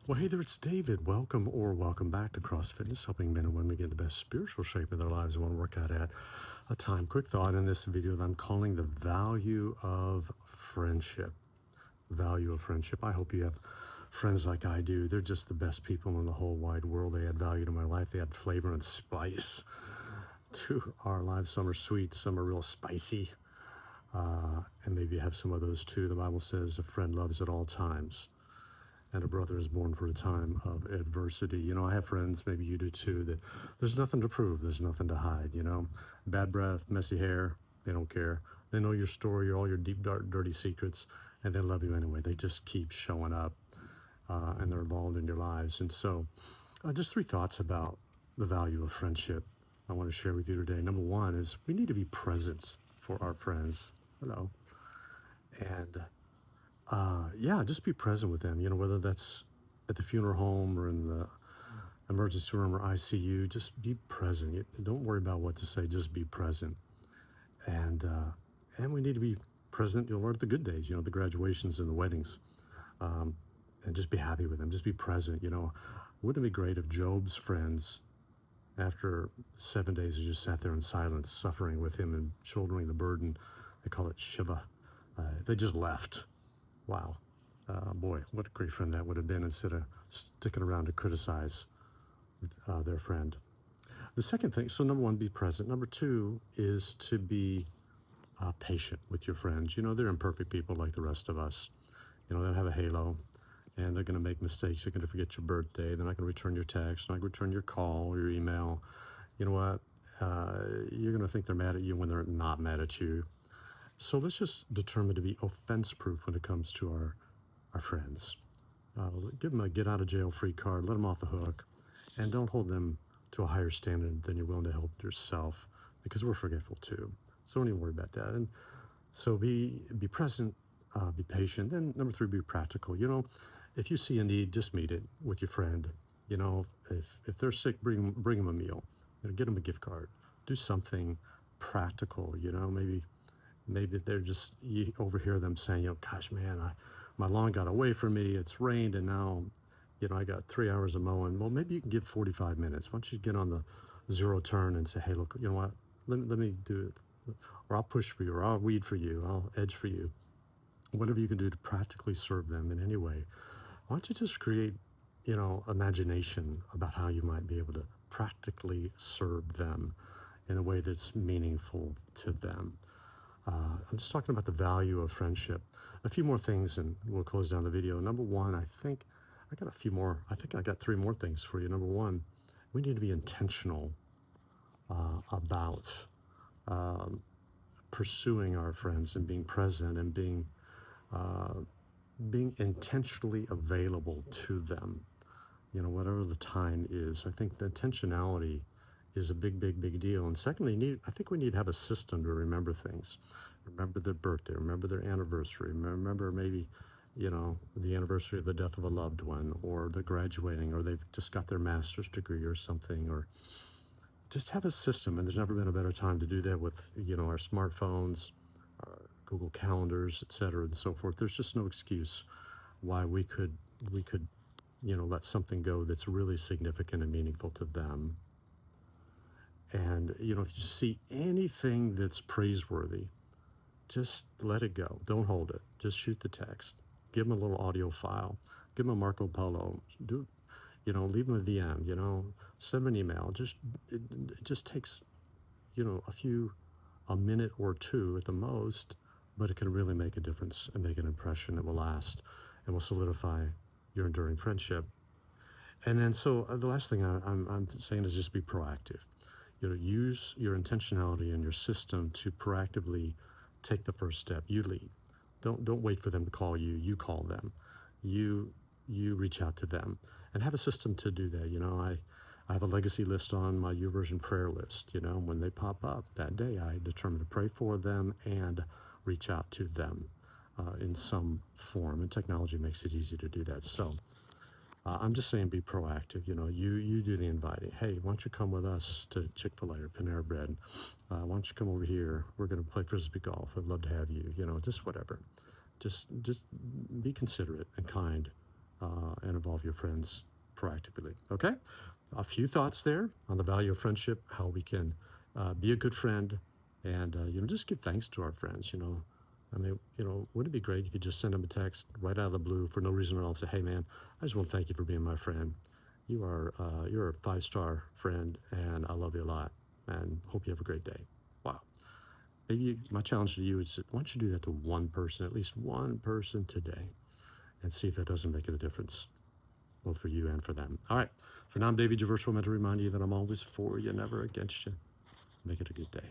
Well, hey there, it's David. Welcome or welcome back to CrossFit Fitness, helping men and women get the best spiritual shape of their lives and want to work out at a time. Quick thought in this video that I'm calling the value of friendship. Value of friendship. I hope you have friends like I do. They're just the best people in the whole wide world. They add value to my life. They add flavor and spice to our lives. Some are sweet, some are real spicy. And maybe you have some of those too. The Bible says a friend loves at all times, and a brother is born for a time of adversity. You know, I have friends, maybe you do too, that there's nothing to prove, there's nothing to hide, you know. Bad breath, messy hair, they don't care. They know your story, all your deep, dark, dirty secrets, and they love you anyway. They just keep showing up, and they're involved in your lives. And so, just three thoughts about the value of friendship I want to share with you today. Number one is we need to be present for our friends. Hello. And yeah, just be present with them, you know, whether that's at the funeral home or in the emergency room or ICU. Just be present. Don't worry about what to say, just be present. And we need to be present, you know, at the good days, you know, the graduations and the weddings, and just be happy with them, just be present. You know, wouldn't it be great if Job's friends, after 7 days, just sat there in silence, suffering with him and shouldering the burden? They call it Shiva. They just left. Wow. Boy, what a great friend that would have been, instead of sticking around to criticize their friend. The second thing, so number one, be present. Number two is to be patient with your friends. You know, they're imperfect people like the rest of us. You know, they don't have a halo, and they're going to make mistakes. They're going to forget your birthday. They're not going to return your text. They're not going to return your call or your email. You know what? You're going to think they're mad at you when they're not mad at you. So let's just determine to be offense-proof when it comes to our friends. Give them a get-out-of-jail-free card. Let them off the hook, and don't hold them to a higher standard than you're willing to help yourself, because we're forgetful too. So don't even worry about that. And so be present, be patient. Then number three, be practical. You know, if you see a need, just meet it with your friend. You know, if they're sick, bring them a meal. You know, get them a gift card. Do something practical. You know, maybe they're just, you overhear them saying, you know, gosh, man, my lawn got away from me. It's rained, and now, you know, I got 3 hours of mowing. Well, maybe you can give 45 minutes. Why don't you get on the zero turn and say, hey, look, you know what? Let me do it. Or I'll push for you, or I'll weed for you, I'll edge for you. Whatever you can do to practically serve them in any way. Why don't you just create, you know, imagination about how you might be able to practically serve them in a way that's meaningful to them. I'm just talking about the value of friendship. A few more things, and we'll close down the video. Number one, I think I got a few more. I think I got three more things for you. Number one, we need to be intentional about pursuing our friends and being present and being intentionally available to them. You know, whatever the time is. I think the intentionality is a big deal. And secondly, I think we need to have a system to remember things. Remember their birthday, remember their anniversary, remember maybe, you know, the anniversary of the death of a loved one, or they're graduating, or they've just got their master's degree or something, or just have a system. And there's never been a better time to do that with, you know, our smartphones, Google calendars, et cetera, and so forth. There's just no excuse why we could, you know, let something go that's really significant and meaningful to them. And, you know, if you see anything that's praiseworthy, just let it go. Don't hold it. Just shoot the text. Give them a little audio file. Give them a Marco Polo. You know, leave them a VM, you know, send them an email. It just takes, you know, a minute or two at the most, but it can really make a difference and make an impression that will last and will solidify your enduring friendship. And then, so the last thing I'm saying is just be proactive. You know, use your intentionality and your system to proactively take the first step. You lead. Don't wait for them to call you. You call them. You reach out to them, and have a system to do that. You know, I have a legacy list on my YouVersion prayer list. You know, when they pop up that day, I determine to pray for them and reach out to them in some form. And technology makes it easy to do that. So I'm just saying, be proactive. You know, you do the inviting. Hey, why don't you come with us to Chick-fil-A or Panera Bread? Why don't you come over here? We're going to play Frisbee golf. I'd love to have you. You know, just whatever. Just be considerate and kind and involve your friends proactively. Okay? A few thoughts there on the value of friendship, how we can be a good friend, and just give thanks to our friends. I mean, wouldn't it be great if you just send them a text right out of the blue for no reason at all, say, "Hey, man, I just want to thank you for being my friend. You're a 5-star friend, and I love you a lot, and hope you have a great day." Wow. Maybe my challenge to you is, why don't you do that to one person, at least one person today, and see if that doesn't make it a difference, both for you and for them. All right. For now, I'm David, your virtual mentor, reminding you that I'm always for you, never against you. Make it a good day.